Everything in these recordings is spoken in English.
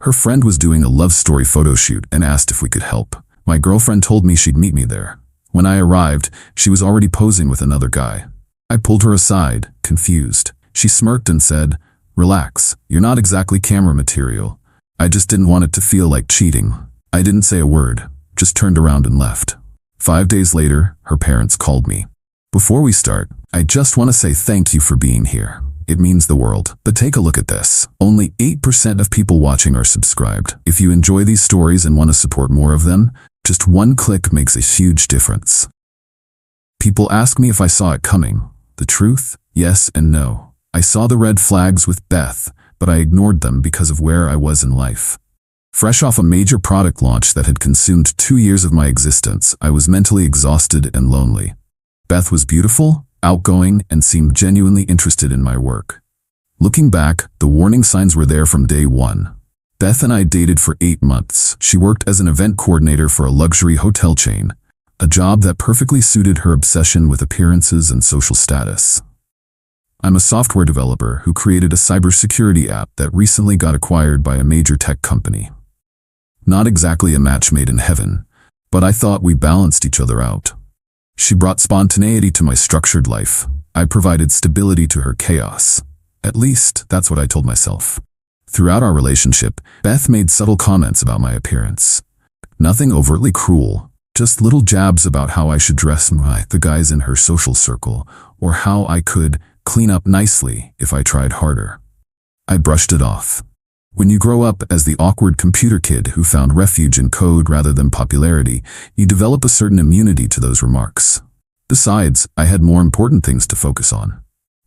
Her friend was doing a love story photo shoot and asked if we could help. My girlfriend told me she'd meet me there. When I arrived, she was already posing with another guy. I pulled her aside, confused. She smirked and said, "Relax, you're not exactly camera material." I just didn't want it to feel like cheating. I didn't say a word, just turned around and left. 5 days later, her parents called me. "Before we start, I just want to say thank you for being here. It means the world. But take a look at this. Only 8% of people watching are subscribed. If you enjoy these stories and want to support more of them, just one click makes a huge difference." People ask me if I saw it coming. The truth? Yes and no. I saw the red flags with Beth, but I ignored them because of where I was in life. Fresh off a major product launch that had consumed 2 years of my existence, I was mentally exhausted and lonely. Beth was beautiful, outgoing, and seemed genuinely interested in my work. Looking back, the warning signs were there from day one. Beth and I dated for 8 months. She worked as an event coordinator for a luxury hotel chain, a job that perfectly suited her obsession with appearances and social status. I'm a software developer who created a cybersecurity app that recently got acquired by a major tech company. Not exactly a match made in heaven, but I thought we balanced each other out. She brought spontaneity to my structured life. I provided stability to her chaos. At least, that's what I told myself. Throughout our relationship, Beth made subtle comments about my appearance. Nothing overtly cruel, just little jabs about how I should dress the guys in her social circle, or how I could clean up nicely if I tried harder. I brushed it off. When you grow up as the awkward computer kid who found refuge in code rather than popularity, you develop a certain immunity to those remarks. Besides, I had more important things to focus on.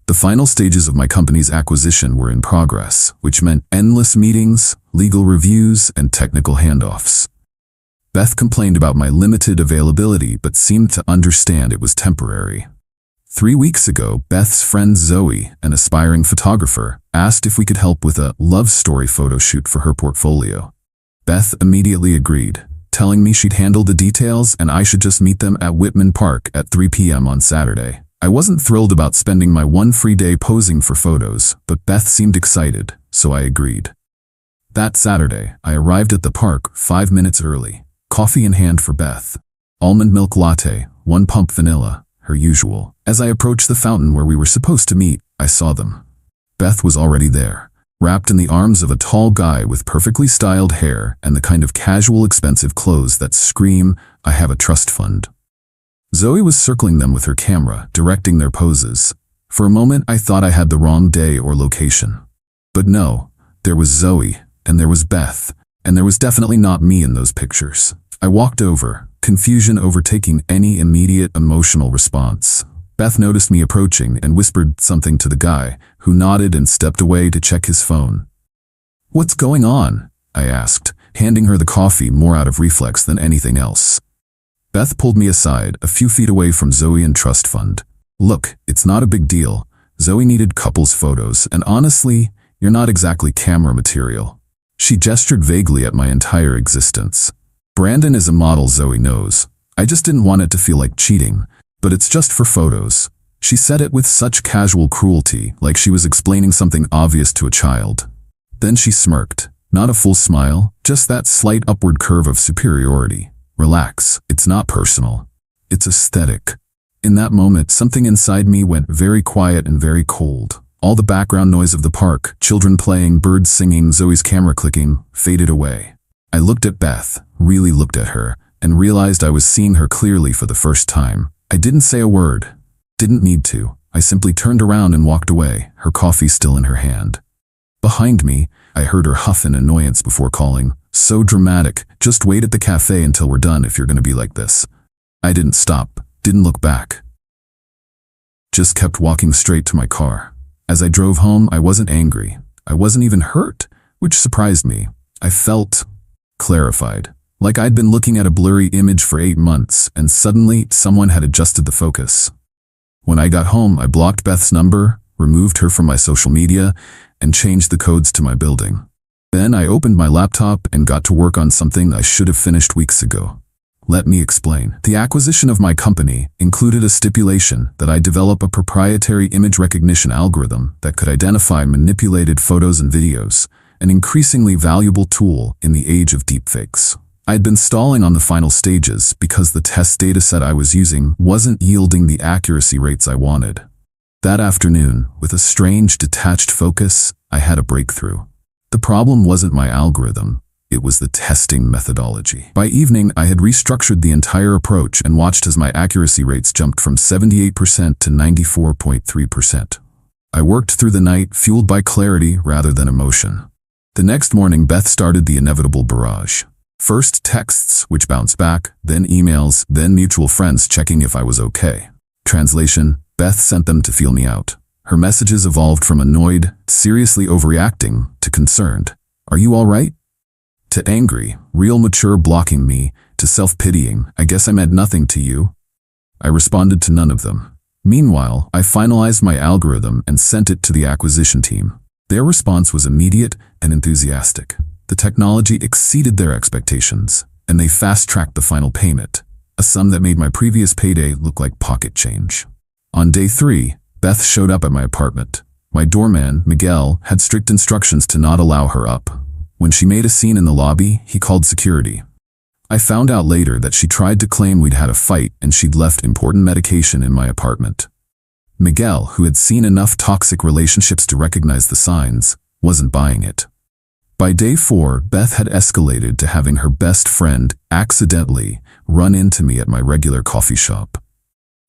The final stages of my company's acquisition were in progress, which meant endless meetings, legal reviews, and technical handoffs. Beth complained about my limited availability but seemed to understand it was temporary. 3 weeks ago, Beth's friend Zoe, an aspiring photographer, asked if we could help with a love story photo shoot for her portfolio. Beth immediately agreed, telling me she'd handle the details and I should just meet them at Whitman Park at 3 p.m. on Saturday. I wasn't thrilled about spending my one free day posing for photos, but Beth seemed excited, so I agreed. That Saturday, I arrived at the park 5 minutes early, coffee in hand for Beth. Almond milk latte, 1 pump vanilla, her usual. As I approached the fountain where we were supposed to meet, I saw them. Beth was already there, wrapped in the arms of a tall guy with perfectly styled hair and the kind of casual expensive clothes that scream, "I have a trust fund." Zoe was circling them with her camera, directing their poses. For a moment I thought I had the wrong day or location. But no, there was Zoe, and there was Beth, and there was definitely not me in those pictures. I walked over, confusion overtaking any immediate emotional response. Beth noticed me approaching and whispered something to the guy, who nodded and stepped away to check his phone. "What's going on?" I asked, handing her the coffee more out of reflex than anything else. Beth pulled me aside, a few feet away from Zoe and Trust Fund. "Look, it's not a big deal. Zoe needed couples photos, and honestly, you're not exactly camera material." She gestured vaguely at my entire existence. "Brandon is a model, Zoe knows. I just didn't want it to feel like cheating, but it's just for photos." She said it with such casual cruelty, like she was explaining something obvious to a child. Then she smirked, not a full smile, just that slight upward curve of superiority. "Relax, it's not personal. It's aesthetic." In that moment, something inside me went very quiet and very cold. All the background noise of the park, children playing, birds singing, Zoe's camera clicking, faded away. I looked at Beth, really looked at her, and realized I was seeing her clearly for the first time. I didn't say a word. Didn't need to. I simply turned around and walked away, her coffee still in her hand. Behind me, I heard her huff in annoyance before calling, "So dramatic, just wait at the cafe until we're done if you're going to be like this." I didn't stop, didn't look back. Just kept walking straight to my car. As I drove home, I wasn't angry. I wasn't even hurt, which surprised me. I felt clarified, like I'd been looking at a blurry image for 8 months, and suddenly someone had adjusted the focus. When I got home, I blocked Beth's number, removed her from my social media, and changed the codes to my building. Then I opened my laptop and got to work on something I should have finished weeks ago. Let me explain. The acquisition of my company included a stipulation that I develop a proprietary image recognition algorithm that could identify manipulated photos and videos, an increasingly valuable tool in the age of deepfakes. I had been stalling on the final stages because the test dataset I was using wasn't yielding the accuracy rates I wanted. That afternoon, with a strange detached focus, I had a breakthrough. The problem wasn't my algorithm, it was the testing methodology. By evening, I had restructured the entire approach and watched as my accuracy rates jumped from 78% to 94.3%. I worked through the night, fueled by clarity rather than emotion. The next morning, Beth started the inevitable barrage. First texts, which bounced back, then emails, then mutual friends checking if I was okay. Translation: Beth sent them to feel me out. Her messages evolved from annoyed, seriously overreacting, to concerned. Are you all right? To angry, real mature blocking me, to self-pitying, I guess I meant nothing to you. I responded to none of them. Meanwhile, I finalized my algorithm and sent it to the acquisition team. Their response was immediate and enthusiastic. The technology exceeded their expectations, and they fast-tracked the final payment, a sum that made my previous payday look like pocket change. On day 3, Beth showed up at my apartment. My doorman, Miguel, had strict instructions to not allow her up. When she made a scene in the lobby, he called security. I found out later that she tried to claim we'd had a fight and she'd left important medication in my apartment. Miguel, who had seen enough toxic relationships to recognize the signs, wasn't buying it. By day 4, Beth had escalated to having her best friend accidentally run into me at my regular coffee shop.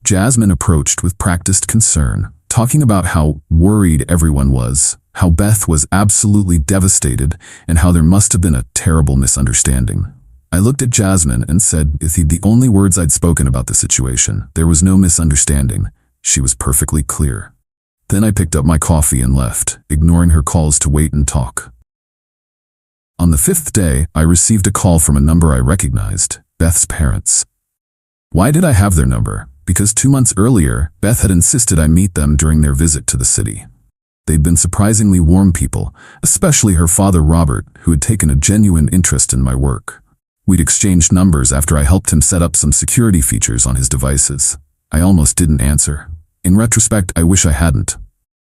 Jasmine approached with practiced concern, talking about how worried everyone was, how Beth was absolutely devastated, and how there must have been a terrible misunderstanding. I looked at Jasmine and said, the only words I'd spoken about the situation. There was no misunderstanding. She was perfectly clear. Then I picked up my coffee and left, ignoring her calls to wait and talk. On the 5th day, I received a call from a number I recognized, Beth's parents. Why did I have their number? Because 2 months earlier, Beth had insisted I meet them during their visit to the city. They'd been surprisingly warm people, especially her father Robert, who had taken a genuine interest in my work. We'd exchanged numbers after I helped him set up some security features on his devices. I almost didn't answer. In retrospect, I wish I hadn't.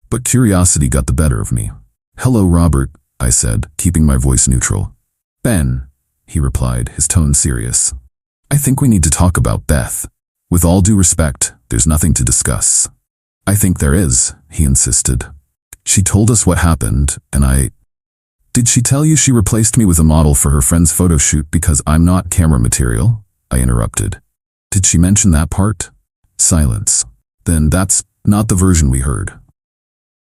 But curiosity got the better of me. "Hello, Robert," I said, keeping my voice neutral. "Ben," he replied, his tone serious. "I think we need to talk about Beth. With all due respect, there's nothing to discuss." "I think there is," he insisted. "She told us what happened, and Did she tell you she replaced me with a model for her friend's photo shoot because I'm not camera material?" I interrupted. "Did she mention that part?" Silence. "Then that's not the version we heard."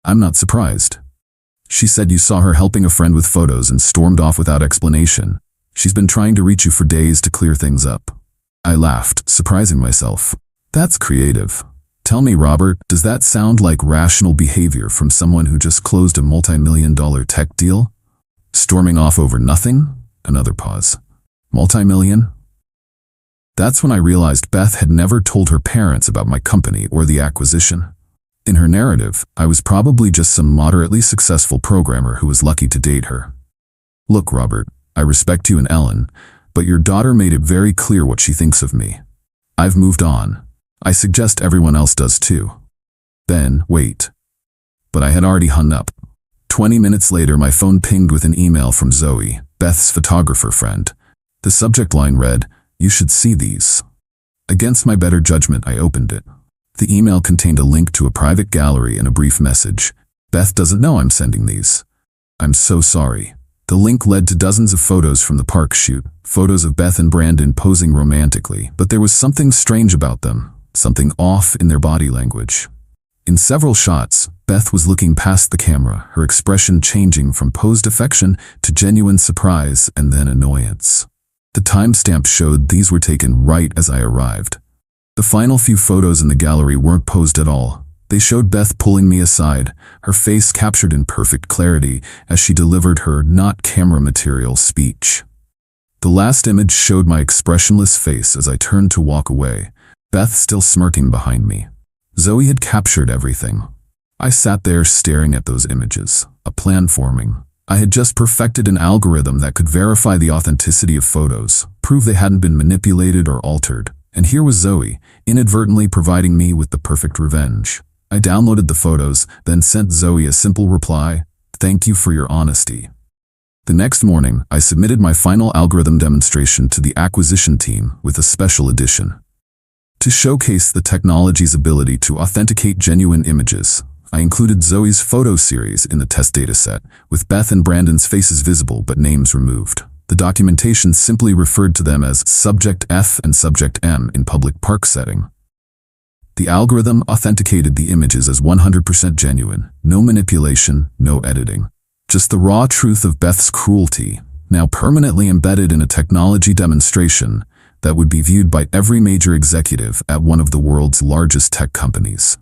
"I'm not surprised. She said you saw her helping a friend with photos and stormed off without explanation. She's been trying to reach you for days to clear things up." I laughed, surprising myself. "That's creative. Tell me, Robert, does that sound like rational behavior from someone who just closed a multi-million-dollar tech deal? Storming off over nothing?" Another pause. "Multi-million?" That's when I realized Beth had never told her parents about my company or the acquisition. In her narrative, I was probably just some moderately successful programmer who was lucky to date her. "Look, Robert, I respect you and Ellen, but your daughter made it very clear what she thinks of me. I've moved on. I suggest everyone else does too." "Ben, wait." But I had already hung up. 20 minutes later, my phone pinged with an email from Zoe, Beth's photographer friend. The subject line read, "You should see these." Against my better judgment, I opened it. The email contained a link to a private gallery and a brief message. "Beth doesn't know I'm sending these. I'm so sorry." The link led to dozens of photos from the park shoot, photos of Beth and Brandon posing romantically, but there was something strange about them, something off in their body language. In several shots, Beth was looking past the camera, her expression changing from posed affection to genuine surprise and then annoyance. The timestamp showed these were taken right as I arrived. The final few photos in the gallery weren't posed at all. They showed Beth pulling me aside, her face captured in perfect clarity as she delivered her not camera material speech. The last image showed my expressionless face as I turned to walk away, Beth still smirking behind me. Zoe had captured everything. I sat there staring at those images, a plan forming. I had just perfected an algorithm that could verify the authenticity of photos, prove they hadn't been manipulated or altered. And here was Zoe, inadvertently providing me with the perfect revenge. I downloaded the photos, then sent Zoe a simple reply, "Thank you for your honesty." The next morning, I submitted my final algorithm demonstration to the acquisition team with a special edition. To showcase the technology's ability to authenticate genuine images, I included Zoe's photo series in the test dataset, with Beth and Brandon's faces visible but names removed. The documentation simply referred to them as Subject F and Subject M in public park setting. The algorithm authenticated the images as 100% genuine, no manipulation, no editing. Just the raw truth of Beth's cruelty, now permanently embedded in a technology demonstration that would be viewed by every major executive at one of the world's largest tech companies.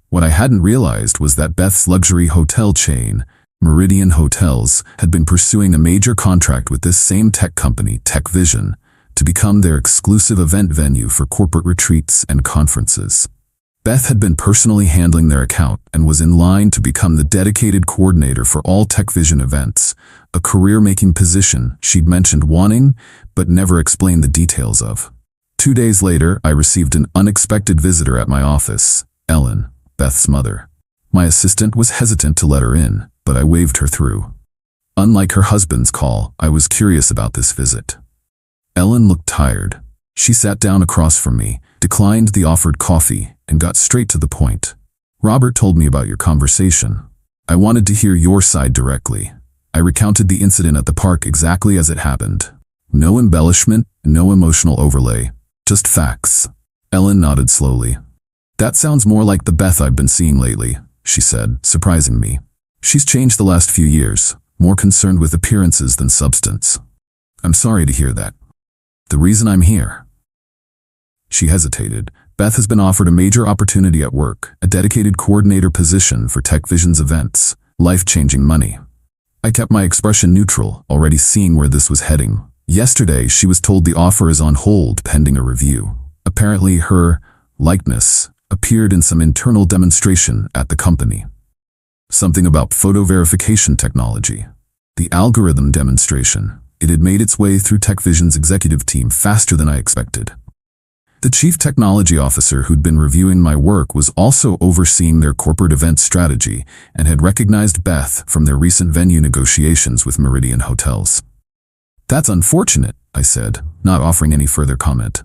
What I hadn't realized was that Beth's luxury hotel chain, Meridian Hotels, had been pursuing a major contract with this same tech company, TechVision, to become their exclusive event venue for corporate retreats and conferences. Beth had been personally handling their account and was in line to become the dedicated coordinator for all TechVision events, a career-making position she'd mentioned wanting but never explained the details of. 2 days later, I received an unexpected visitor at my office, Ellen, Beth's mother. My assistant was hesitant to let her in, but I waved her through. Unlike her husband's call, I was curious about this visit. Ellen looked tired. She sat down across from me, declined the offered coffee, and got straight to the point. Robert told me about your conversation. I wanted to hear your side directly. I recounted the incident at the park exactly as it happened. No embellishment, no emotional overlay, just facts. Ellen nodded slowly. That sounds more like the Beth I've been seeing lately, she said, surprising me. She's changed the last few years, more concerned with appearances than substance. I'm sorry to hear that. The reason I'm here. She hesitated. Beth has been offered a major opportunity at work, a dedicated coordinator position for TechVision's events, life-changing money. I kept my expression neutral, already seeing where this was heading. Yesterday, she was told the offer is on hold pending a review. Apparently, her likeness appeared in some internal demonstration at the company. Something about photo verification technology. The algorithm demonstration. It had made its way through TechVision's executive team faster than I expected. The chief technology officer who'd been reviewing my work was also overseeing their corporate event strategy and had recognized Beth from their recent venue negotiations with Meridian Hotels. That's unfortunate, I said, not offering any further comment.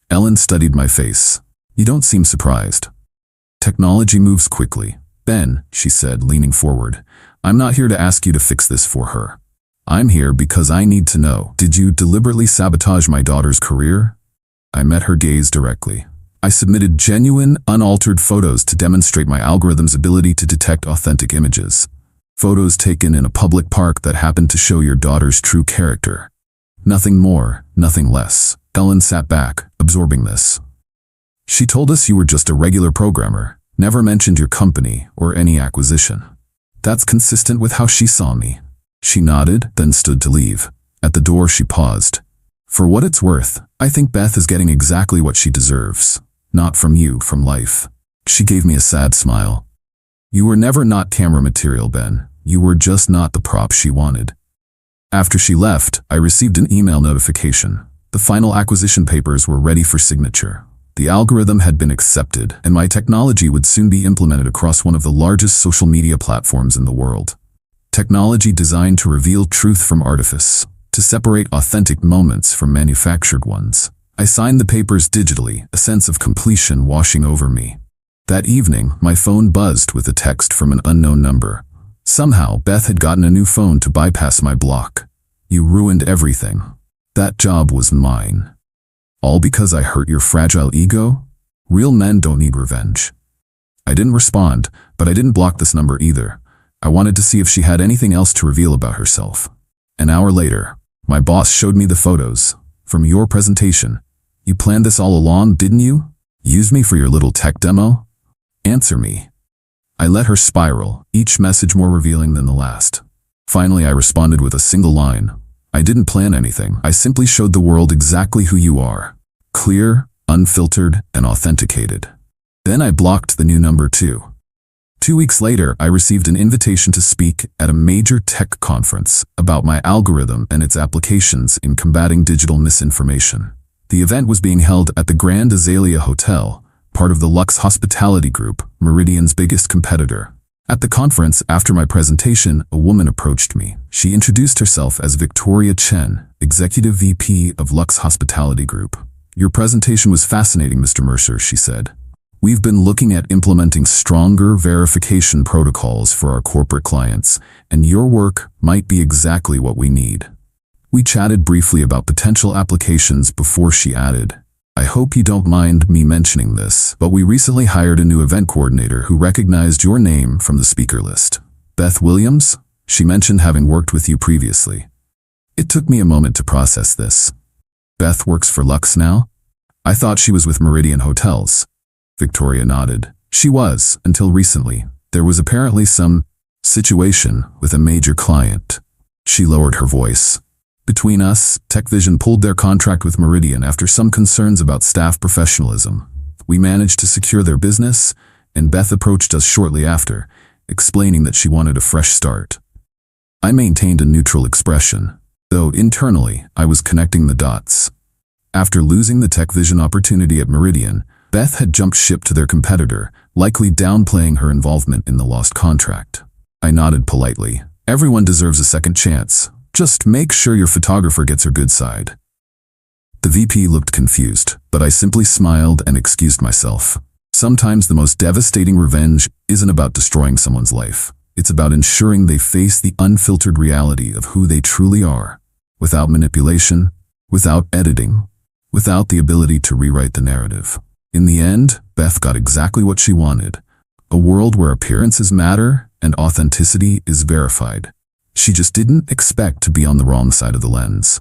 Ellen studied my face. You don't seem surprised. Technology moves quickly. Ben, she said, leaning forward, I'm not here to ask you to fix this for her. I'm here because I need to know, did you deliberately sabotage my daughter's career? I met her gaze directly. I submitted genuine, unaltered photos to demonstrate my algorithm's ability to detect authentic images. Photos taken in a public park that happened to show your daughter's true character. Nothing more, nothing less. Ellen sat back, absorbing this. She told us you were just a regular programmer, never mentioned your company or any acquisition. That's consistent with how she saw me. She nodded, then stood to leave. At the door, she paused. For what it's worth, I think Beth is getting exactly what she deserves. Not from you, from life. She gave me a sad smile. You were never not camera material, Ben. You were just not the prop she wanted. After she left, I received an email notification. The final acquisition papers were ready for signature. The algorithm had been accepted, and my technology would soon be implemented across one of the largest social media platforms in the world. Technology designed to reveal truth from artifice, to separate authentic moments from manufactured ones. I signed the papers digitally, a sense of completion washing over me. That evening, my phone buzzed with a text from an unknown number. Somehow, Beth had gotten a new phone to bypass my block. You ruined everything. That job was mine. All because I hurt your fragile ego? Real men don't need revenge. I didn't respond, but I didn't block this number either. I wanted to see if she had anything else to reveal about herself. An hour later, my boss showed me the photos. From your presentation. You planned this all along, didn't you? Use me for your little tech demo? Answer me. I let her spiral, each message more revealing than the last. Finally, I responded with a single line. I didn't plan anything. I simply showed the world exactly who you are. Clear, unfiltered, and authenticated. Then I blocked the new number too. 2 weeks later, I received an invitation to speak at a major tech conference about my algorithm and its applications in combating digital misinformation. The event was being held at the Grand Azalea Hotel, part of the Lux Hospitality Group, Meridian's biggest competitor. At the conference, after my presentation, a woman approached me. She introduced herself as Victoria Chen, Executive VP of Lux Hospitality Group. "Your presentation was fascinating, Mr. Mercer," she said. "We've been looking at implementing stronger verification protocols for our corporate clients, and your work might be exactly what we need." We chatted briefly about potential applications before she added, "I hope you don't mind me mentioning this, but we recently hired a new event coordinator who recognized your name from the speaker list. Beth Williams?" She mentioned having worked with you previously. It took me a moment to process this. "Beth works for Lux now? I thought she was with Meridian Hotels." Victoria nodded. "She was, until recently. There was apparently some situation with a major client." She lowered her voice. "Between us, TechVision pulled their contract with Meridian after some concerns about staff professionalism. We managed to secure their business, and Beth approached us shortly after, explaining that she wanted a fresh start." I maintained a neutral expression, though internally I was connecting the dots. After losing the TechVision opportunity at Meridian, Beth had jumped ship to their competitor, likely downplaying her involvement in the lost contract. I nodded politely. "Everyone deserves a second chance. Just make sure your photographer gets her good side." The VP looked confused, but I simply smiled and excused myself. Sometimes the most devastating revenge isn't about destroying someone's life. It's about ensuring they face the unfiltered reality of who they truly are, without manipulation, without editing, without the ability to rewrite the narrative. In the end, Beth got exactly what she wanted: a world where appearances matter and authenticity is verified. She just didn't expect to be on the wrong side of the lens.